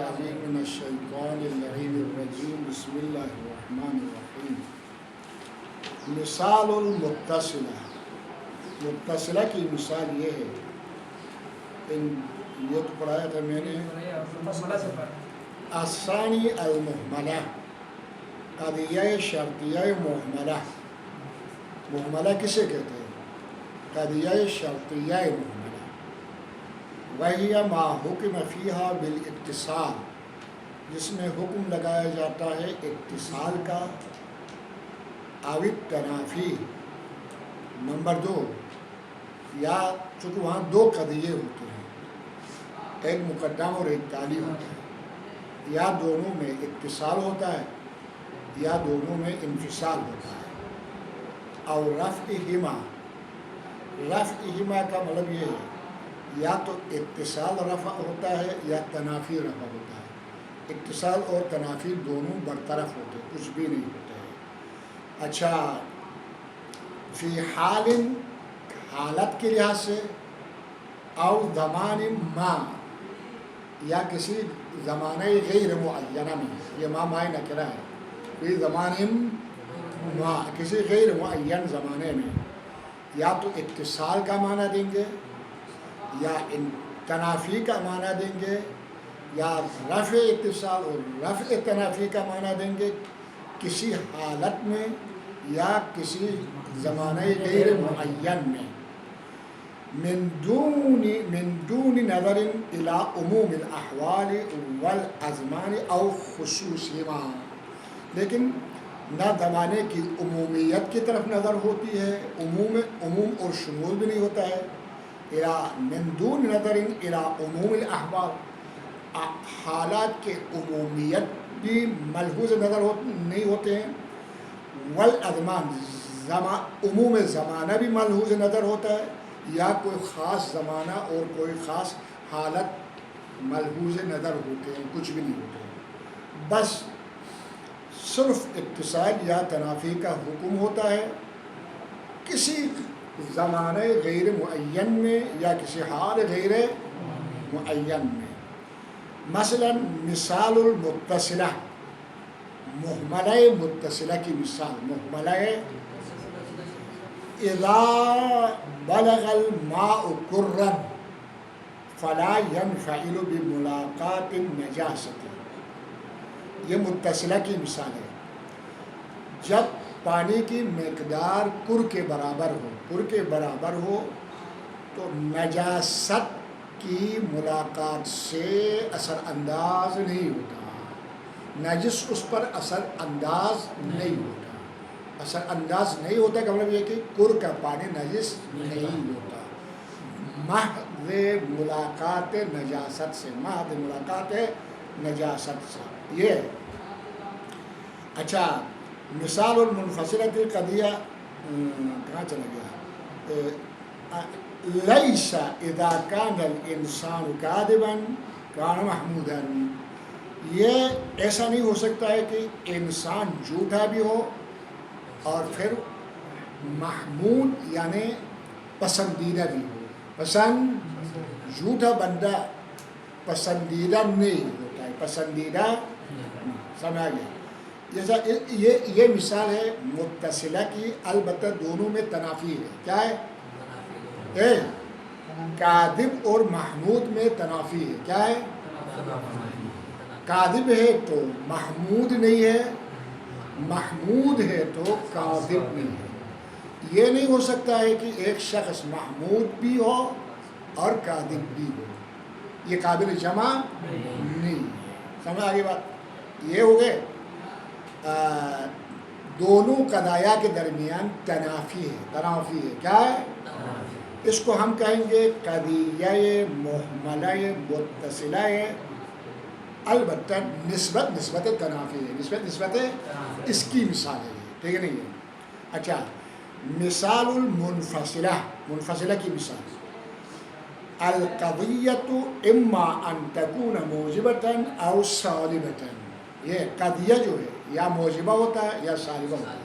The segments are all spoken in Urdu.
العليم من الشيطان اللعين الرجيم بسم الله الرحمن الرحیم. مثال المتصلہ، متصلہ کی مثال یہ ہے، یہ تو پڑھایا تھا میں نے. الثانی المہملہ، قضیہ شرطیہ محملہ. محملہ کسے کہتے ہیں؟ قضیہ شرطیہ محملہ. وہی ما حکم فیہا بالاتصال، جس میں حکم لگایا جاتا ہے اتصال کا. او التنافی. نمبر 2، یا چونکہ وہاں دو قضیے ہوتے ہیں، ایک مقدم اور ایک تالی ہوتا ہے، یا دونوں میں اتصال ہوتا ہے یا دونوں میں انفصال ہوتا ہے. اور رفعہما، رفعہما کا مطلب یہ ہے یا تو اتصال رفع ہوتا ہے یا تنافی رفع ہوتا ہے. اتصال اور تنافی دونوں برطرف ہوتے ہیں، کچھ بھی نہیں ہوتے ہیں. اچھا، فی حال، حالت کے لحاظ سے، او زمان ما، یا کسی زمانہ غیر معینہ میں، یہ ما معنی نکرہ ہے، فی زمان ما، کسی غیر معین زمانے میں یا تو اتصال کا معنی دیں گے یا تنافی کا معنی دیں گے، یا رفع اتصال اور رفع تنافی کا معنی دیں گے، کسی حالت میں یا کسی زمانہ غیر معین میں. من دون نظر الى عموم الاحوال والازمان او خصوصہما، لیکن نہ زمانے کی عمومیت کی طرف نظر ہوتی ہے، عموم اور شمول بھی نہیں ہوتا ہے. من دون نظر الى عموم الاحوال، حالات کے عمومیت بھی ملحوظ نظر نہیں ہوتے ہیں. والازمان، عموم زمانہ بھی ملحوظ نظر ہوتا ہے، یا کوئی خاص زمانہ اور کوئی خاص حالت ملحوظ نظر ہوتے ہیں، کچھ بھی نہیں ہوتے ہیں. بس صرف اتصال یا تنافی کا حکم ہوتا ہے کسی زمانہ غیر معین میں یا کسی حال غیر معین میں. مثلا مثال المتصلہ، محملہ متصلہ کی مثال. محملہ اذا بلغ الماء قرا فلا ينفعل بملاقات النجاسة، یہ متصلہ کی مثال ہے. جب پانی کی مقدار قر کے برابر ہو تو نجاست کی ملاقات سے اثر انداز نہیں ہوتا، نجس اس پر اثر انداز نہیں ہوتا. اثر انداز نہیں ہوتا کہ مطلب یہ کہ قر کا پانی نجس نہیں ہوتا، محض ملاقات نجاست سے، محض ملاقات نجاست سے. یہ اچھا، مثال المنفصلہ قضیہ کہاں چلا گیا؟ لیس اذا کان الانسان کاذبا کان محمودا، یہ ایسا نہیں ہو سکتا ہے کہ انسان جھوٹا بھی ہو اور پھر محمود یعنی پسندیدہ بھی ہو. جھوٹا بندہ پسندیدہ نہیں ہوتا ہے، پسندیدہ سمجھا گیا. جیسا یہ مثال ہے متصلہ کی، البتہ دونوں میں تنافی ہے. کیا ہے؟ کاذب اور محمود میں تنافی ہے. کیا ہے؟ کاذب ہے تو محمود نہیں ہے، محمود ہے تو کاذب نہیں ہے. یہ نہیں ہو سکتا ہے کہ ایک شخص محمود بھی ہو اور کاذب بھی ہو، یہ قابل جمع نہیں. سمجھ آگے بات؟ یہ ہو گئے دونوں قضایا کے درمیان تنافی ہے. کیا ہے؟ اس کو ہم کہیں گے قضیہ محملہ متصلہ ہے، البتہ نسبت تنافی ہے، نسبت اس کی مثال ہے. ٹھیک ہے نہیں ہے؟ اچھا، مثال المنفصلہ، منفصلہ کی مثال. القضیۃ اما ان تکون موجبۃ او سالبۃ، یہ قضیہ جو ہے یا موجبہ ہوتا ہے یا سالبہ ہوتا ہے.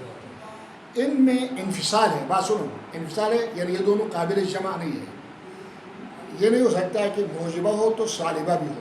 ان میں انفصال ہے. بات سنو، انفصال ہے یعنی یہ دونوں قابل جمع نہیں ہے. یہ نہیں ہو سکتا ہے کہ موجبہ ہو تو سالبہ بھی ہو.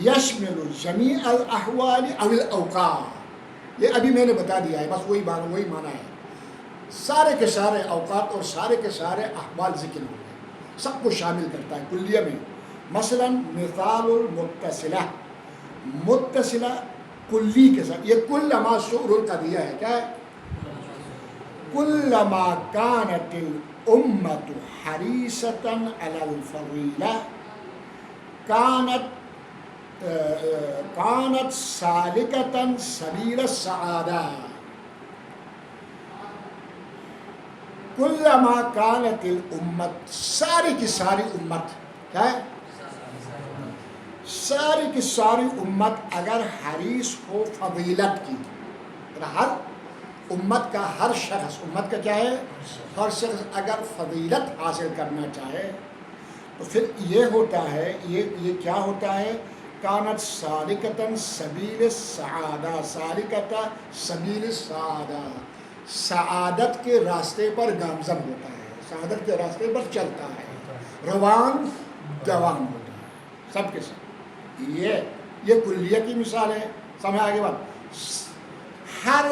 یشمل جمیع الاحوال او الاوقات، یہ ابھی میں نے بتا دیا ہے، بس وہی معنی ہے، سارے کے سارے اوقات اور سارے کے سارے احوال ذکر ہو گئے، سب کو شامل کرتا ہے کلیہ میں۔ مثلا مثال المتصلہ، متصلہ کلی کے ساتھ، یہ کلما شعر القضیہ ہے، کیا ہے؟ کلما کانت الامت حریصۃ علی الفضیلہ کانت سالکۃ سبیل السعادہ، کلما کانت الامت، ساری کی ساری امت، کیا ہے؟ ساری کی ساری امت اگر حریص ہو فضیلت کی، ہر امت کا ہر شخص، امت کا کیا ہے؟ ہر شخص اگر فضیلت حاصل کرنا چاہے تو پھر یہ ہوتا ہے، یہ کیا ہوتا ہے؟ کانت سالکۃ سبیل السعادہ، سالکۃ سبیل السعادہ، سعادت کے راستے پر گامزن ہوتا ہے، سعادت کے راستے پر چلتا ہے، روان دوان ہوتا ہے سب کے ساتھ۔ یہ کلیہ کی مثال ہے، سمجھ آگے بات؟ ہر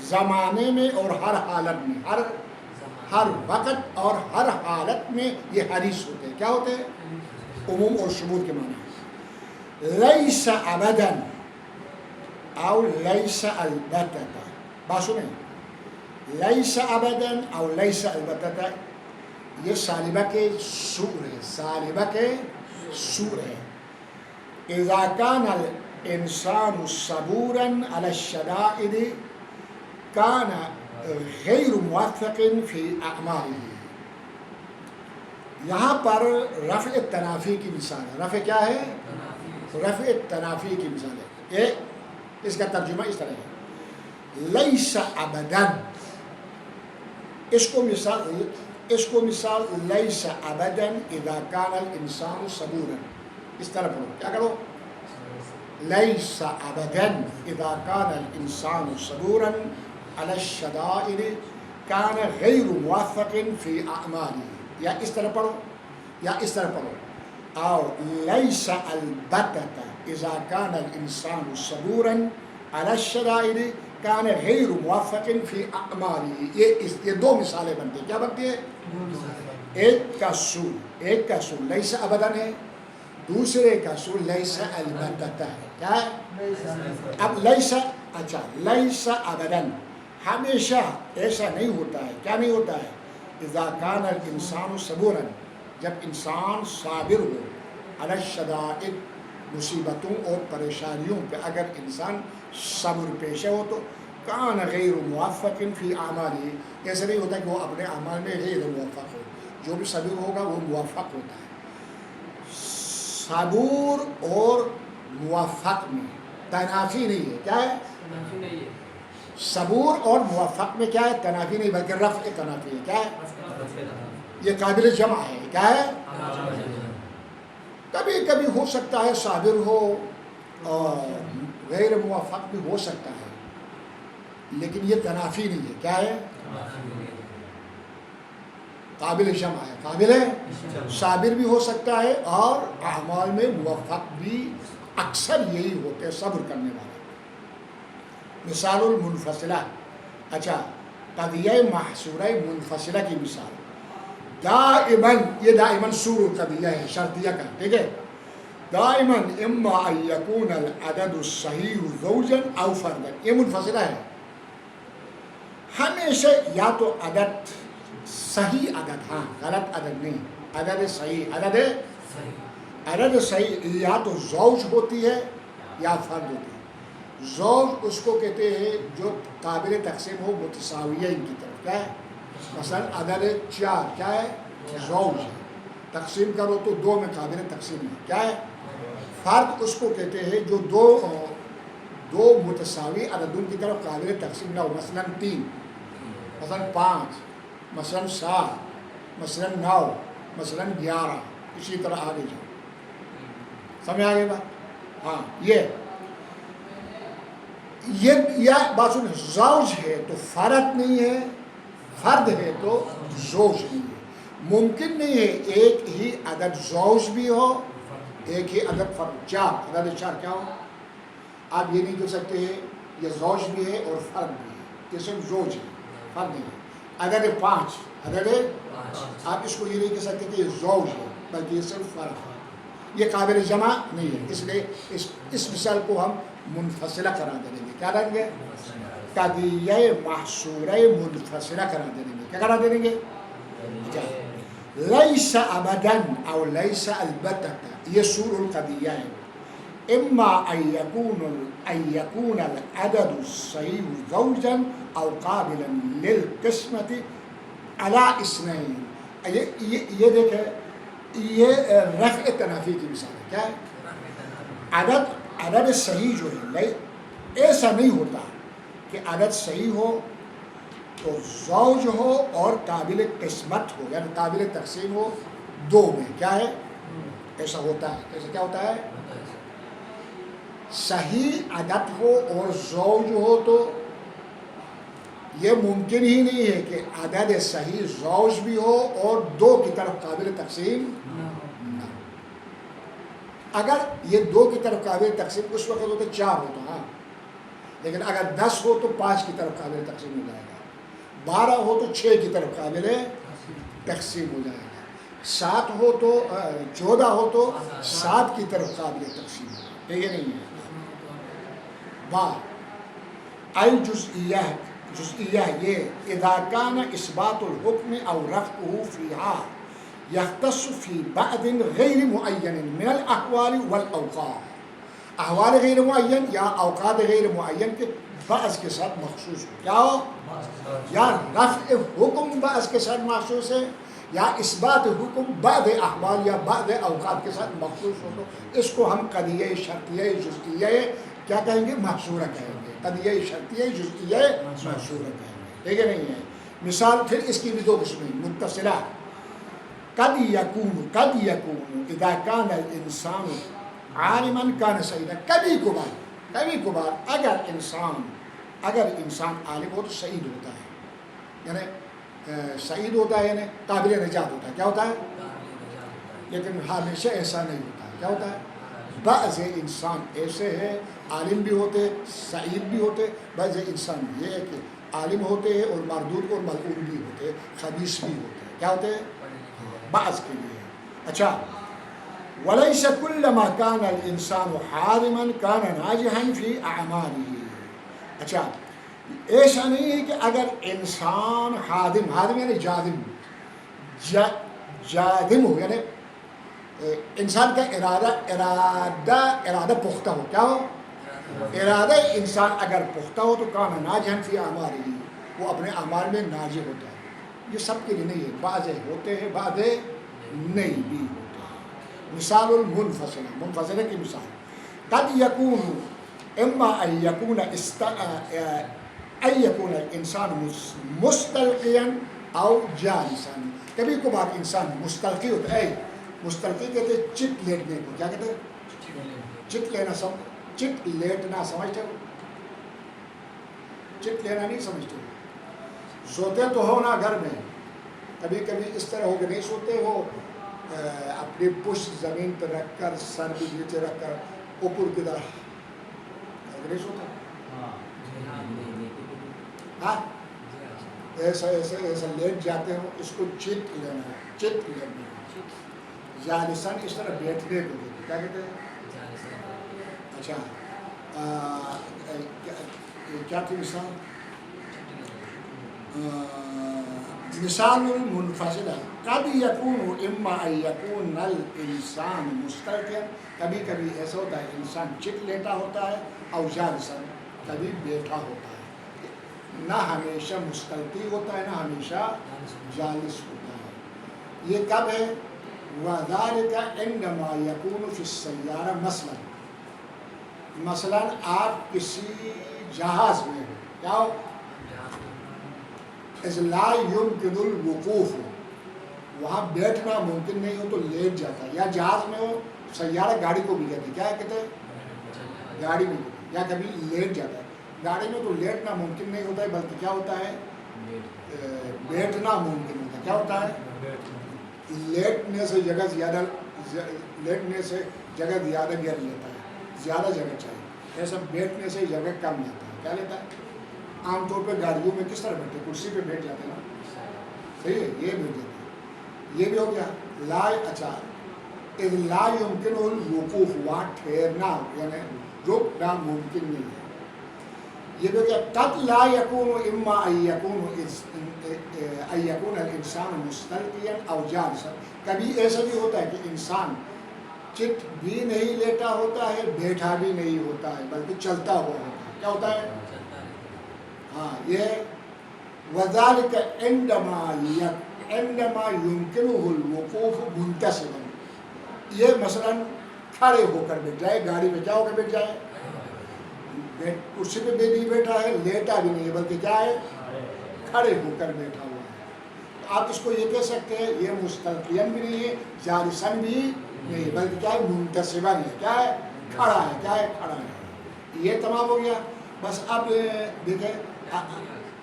زمانے میں اور ہر حالت میں، ہر وقت اور ہر حالت میں یہ حریص ہوتے ہیں، کیا ہوتے ہیں؟ عموم اور شمول کے معنی ہے۔ لیس ابدا او لیس البتہ، بات سنیں، لیس ابدا او لیس البتہ، یہ سالبہ کے سور ہے، سالبہ کے سور ہے۔ اذا کان الانسان صبورا علی الشدائد کان غیر موفق فی اعمالہ، یہاں پر رفع تنافی کی مثال ہے۔ رفع کیا ہے؟ رفع تنافی کی مثال ہے۔ اس کا ترجمہ اس طرح ہے، لیس ابدا، اس کو مثال لیس ابدا اذا کان الانسان صبورا، اس طرح پڑھو، کیا کرو؟ لیس ابدا اذا کان الانسان صبورا علی الشدائد کان غیر موفق فی اعمالہ، یا اس طرح پڑھو یا اس طرح پڑھو، اور لیس البتہ اذا کان الانسان صبورا علی الشدائد کان غیر موفق فی اعمالہ۔ یہ دو مثالیں بنتی ہیں، کیا بنتی ہے؟ ایک کا سور لیس ابدا ہے، دوسرے کا سور لیس البتہ ہے، کیا ہے؟ اب لیس، اچھا لیس ابدا ہمیشہ ایسا نہیں ہوتا ہے، کیا نہیں ہوتا ہے؟ اذا کان الانسان صبورا، جب انسان صابر ہو، علی الشدائد مصیبتوں اور پریشانیوں پہ اگر انسان صبر پیشہ ہو تو کان غیر موفق فی اعمالہ، ایسا نہیں ہوتا کہ وہ اپنے اعمال میں غیر موفق ہو، جو بھی صبر ہوگا وہ موفق ہوتا ہے۔ صبور اور موفق میں تنافی نہیں ہے، کیا ہے؟ صبور اور موفق میں کیا ہے؟ تنافی نہیں بلکہ رفع تنافی ہے، کیا ہے؟ یہ قابل جمع ہے، کیا ہے؟ کبھی کبھی ہو سکتا ہے صابر ہو اور غیر موفق بھی ہو سکتا ہے، لیکن یہ تنافی نہیں ہے، کیا ہے؟ قابل جمع ہے، قابل ہے، صابر بھی ہو سکتا ہے اور اعمال میں موفق بھی اکثر یہی ہوتے ہیں، صبر کرنے والے۔ مثال المنفصلہ، اچھا قضیہ محصورہ منفصلہ کی مثال، دائماً، یہ دائماً سور القضیہ ہے، شرطیہ کا، ٹھیک ہے؟ دائماً اما ان یکون العدد الصحیح زوجا او فردا، یہ منفصلہ ہے، ہمیشہ یا تو عدد صحیح عدد، ہاں غلط عدد نہیں، عدد صحیح، عدد صحیح یا تو زوج ہوتی ہے یا فرد ہوتی ہے۔ زوج اس کو کہتے ہیں جو قابل تقسیم ہو، متساویہ ان کی طرف، کیا ہے؟ مثلا عدد 4 کیا ہے؟ زوج ہے، تقسیم کرو تو 2 میں قابل تقسیم ہے، کیا ہے؟ فرد اس کو کہتے ہیں جو دو متساوی عددوں کی طرف قابل تقسیم نہ ہو، مثلا 3، مثلا 5، مثلا 7، مثلا 9، مثلا 11، اسی طرح آگے جاؤ، سمجھ آگے بات؟ ہاں یہ بات سن، زوج ہے تو فرد نہیں ہے، فرد ہے تو زوج نہیں ہے، ممکن نہیں ہے ایک ہی عدد زوج بھی ہو ایک ہی عدد فرد 4 عدد 4 کیا ہو؟ آپ یہ نہیں کہہ سکتے ہیں یہ زوج بھی ہے اور فرد بھی ہے، یہ صرف زوج ہے، فرد نہیں ہے۔ عدد 5 عدد آپ اس کو یہ نہیں کہہ سکتے کہ یہ زوج ہے، بلکہ یہ صرف فرد ہے، یہ قابل جمع نہیں ہے، اس لیے اس مثال کو ہم منفصلہ قرار دیں گے۔ کیا دیں گے؟ قضیہ محصورہ منفصلہ قرار دیں گے۔ کیا قرار دیں گے؟ لیس ابدا او لیس البتہ، یہ سور القضیہ ہے۔ اما ان يكون العدد الصحيح زوجا او قابلا للقسمة على اثنين۔ یہ دیکھیں، یہ رفع تنافی کی مثال ہے۔ کیا ہے؟ عدد صحیح جو ہے، ایسا نہیں ہوتا کہ عدد صحیح ہو تو زوج ہو اور قابل قسمت ہو، یعنی قابل تقسیم ہو دو میں۔ کیا ہے؟ ایسا ہوتا ہے۔ ایسا کیا ہوتا ہے؟ صحیح عدد ہو اور زوج ہو تو یہ ممکن ہی نہیں ہے کہ عدد صحیح زوج بھی ہو اور دو کی طرف قابل تقسیم نہ۔ اگر یہ دو کی طرف قابل تقسیم اس وقت ہوتا 4 ہوتا، ہاں، لیکن اگر 10 ہو تو 5 کی طرف قابل تقسیم ہو جائے گا، 12 ہو تو 6 کی طرف قابل تقسیم ہو جائے گا، 7 ہو تو 14 ہو تو 7 کی طرف قابل تقسیم ہو جائے گا۔ یہ نہیں ہے۔ الجزئیہ یہ اذا کان اثبات الحکم او رفعه فیہا یختص فی بعض غیر معین من الاحوال والاوقات، احوال غیر معین یا اوقات غیر معین کے بعض کے ساتھ مخصوص ہو۔ کیا ہو؟ یا رفع حکم بعض کے ساتھ مخصوص ہے، یا اثبات حکم بعض احوال یا بعض اوقات کے ساتھ مخصوص ہو، تو اس کو ہم قضیہ شرطیہ جزئیہ کیا کہیں گے؟ محصورہ کہیں گے۔ قضیہ شرطیہ جزئیہ محصورہ کہیں گے، ٹھیک ہے؟ نہیں ہے مثال۔ پھر اس کی بھی دو قسمیں متصلہ۔ قد یکون اذا کان الانسان عالما کان سعیدا، کبھی کبھار اگر انسان عالم ہو تو سعید ہوتا ہے، یعنی سعید ہوتا ہے، یعنی قابل نجات ہوتا ہے۔ کیا ہوتا ہے؟ لیکن ہمیشہ ایسا نہیں ہوتا ہے۔ کیا ہوتا ہے؟ بعض انسان ایسے ہیں عالم بھی ہوتے سعید بھی ہوتے، بعض انسان یہ ہے کہ عالم ہوتے ہیں اور مردود اور ملعون بھی ہوتے، خبیث بھی ہوتے۔ کیا ہوتے ہیں؟ بعض کے لیے۔ اچھا، ولیس کلما کان الانسان حارما کان ناجحا فی اعمالہ۔ اچھا، ایسا نہیں ہے کہ اگر انسان حادم یعنی جادم ہو، یعنی انسان کا ارادہ پختہ ہو۔ کیا ہو؟ ارادہ انسان اگر پختہ ہو تو کان ناجحا فی اعمالہ، وہ اپنے اعمال میں ناجح ہوتا ہے۔ یہ سب کے لیے نہیں ہے، بعض ہوتے ہیں بعض نہیں بھی ہوتے ہیں۔ مثال المنفصلہ، منفصلہ کی مثال، قد یکون اما ان یکون الانسان مستلقیا او جالسا۔ کبھی کبھار انسان مستلقی ہوتا ہے، مستلقی کہتے ہیں چت لیٹنے کو۔ کیا کہتے ہیں؟ چت لیٹنا سمجھتے ہو؟ چت لینا نہیں سمجھتے ہو؟ سوتے تو ہو نا گھر میں، کبھی کبھی اس طرح ہو کے نہیں سوتے ہو، اپنی پشت زمین پر رکھ کر سر بھی نیچے رکھ کر اوپر کی طرح نہیں سوتا؟ ہاں، ایسا لیٹ جاتے ہو، اس کو چت لینا ہے، چت لینا۔ جالسن اس طرح بیٹھنے کو کیا کہتے ہیں؟ اچھا، کیا تھی مثال؟ مثال المنفصلہ، قد یکون اما ان یکون الانسان مستلقیا، کبھی کبھی ایسا ہوتا ہے انسان چت لیٹا ہوتا ہے، او جالسا، کبھی بیٹھا ہوتا ہے، نہ ہمیشہ مستلقی ہوتا ہے نہ ہمیشہ جالس ہوتا ہے۔ یہ کب ہے؟ وذالک عندما یکون فی السیارہ، مثلا آپ کسی جہاز میں ہو، کیا ہو؟ اذ لا یمکن الوقوف، وہاں بیٹھنا ممکن نہیں ہو تو لیٹ جاتا ہے، یا جہاز میں ہو، سیارہ گاڑی کو بھی کہتے ہیں، کیا کہتے ہیں؟ گاڑی میں، یا کبھی لیٹ جاتا ہے۔ گاڑی میں تو لیٹنا ممکن نہیں ہوتا ہے، بلکہ کیا ہوتا ہے؟ بیٹھنا ممکن ہوتا ہے۔ کیا ہوتا ہے؟ لیٹنے سے جگہ زیادہ گھیر لیتا ہے، زیادہ جگہ چاہیے، ایسا بیٹھنے سے جگہ کم لیتا ہے، کیا لیتا ہے؟ عام طور پہ گاڑیوں میں کس طرح بیٹھتے ہیں؟ کرسی پہ بیٹھ جاتے ہیں نا، صحیح ہے، یہ بیٹھ جاتے ہیں، یہ بھی ہو گیا لا اچھا اذ لا يمکن الوقوف، وہاں ٹھہرنا یعنی رکنا ممکن نہیں ہے، یہ بھی ہو گیا قد لا يكون اما ان يكون الانسان مستلقيا او جالسا، کبھی ایسا بھی ہوتا ہے کہ انسان چت بھی نہیں لیٹا ہوتا ہے، بیٹھا بھی نہیں ہوتا ہے، بلکہ چلتا ہوا ہوتا ہے، کیا ہوتا ہے؟ ہاں یہ وَذَلِكَ عندما يمكنه الوقوف منتصبا، یہ مثلاً کھڑے ہو کر بیٹھ جائے، گاڑی میں کیا ہو کر بیٹھ جائے، کرسی پہ بھی نہیں بیٹھا ہے، لیٹا بھی نہیں ہے، بلکہ کیا ہے؟ کھڑے ہو کر بیٹھا ہوا ہے، تو آپ اس کو یہ کہہ سکتے ہیں یہ مستلقیاً بھی نہیں ہے، جالساً بھی نہیں، بلکہ کیا ہے؟ منتصباً ہے، کیا ہے؟ کھڑا ہے، کیا ہے؟ کھڑا ہے، یہ تمام ہو گیا۔ بس اب دیکھیں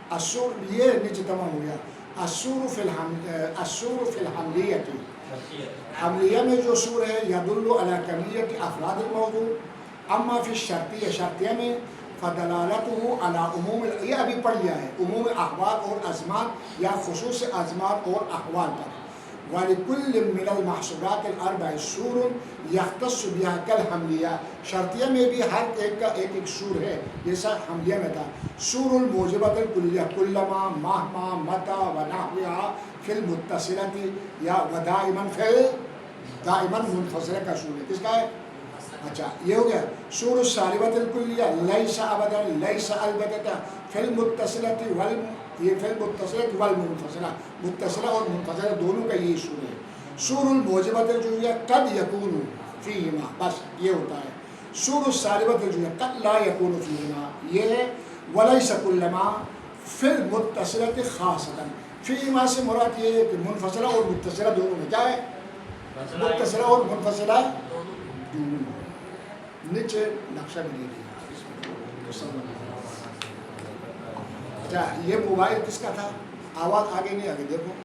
السور، یہ نیچے تمام ہو گیا، السور فی الحملیت، حملیہ میں جو سور ہے یدل علی کمیت افراد الموضوع، اما فی الشرطیہ، شرطیہ میں فدلالتہ علی عموم، یہ ابھی پڑھ لیا ہے، عموم احوال اور ازمان یا خصوص ازمان اور احوال پر، وَلِكُلٍّ مِّنَ الْمَحْصُورَاتِ الْأَرْبَعِ سُورٌ يَخْتَصُّ بِهَا كَالْحَمْلِيَّةِ، شرطیہ میں بھی ہر ایک کا ایک ایک سور ہے، جیسا حملیہ میں تھا، سور الموجبۃ الکلیہ کلما مہما متا ونحوها فی المتصلۃ یا ودائما فی دائما منفصلہ کا سور ہے، کس کا ہے؟ اچھا یہ ہو گیا سور السالبۃ الکلیہ لیس ابدا لیس البتہ فی المتصلۃ یہ فی المتصلۃ والمنفصلہ، متصلہ اور منفصلہ دونوں کا یہ سور ہے۔ سور الموجبۃ الجزئیہ قد یکون فیہما، بس یہ ہوتا ہے۔ سور السالبۃ الجزئیہ قد لا یکون فیہما، یہ ہے ولیس کلما فی المتصلۃ خاصۃ، فیہما سے مراد یہ ہے کہ منفصلہ اور متصلہ دونوں میں کیا ہے؟ متصلہ اور منفصلہ دونوں۔ نیچے نقشہ بھی دے دیا۔ اچھا یہ موبائل کس کا تھا؟ آواز آگے نہیں آگے دیکھو۔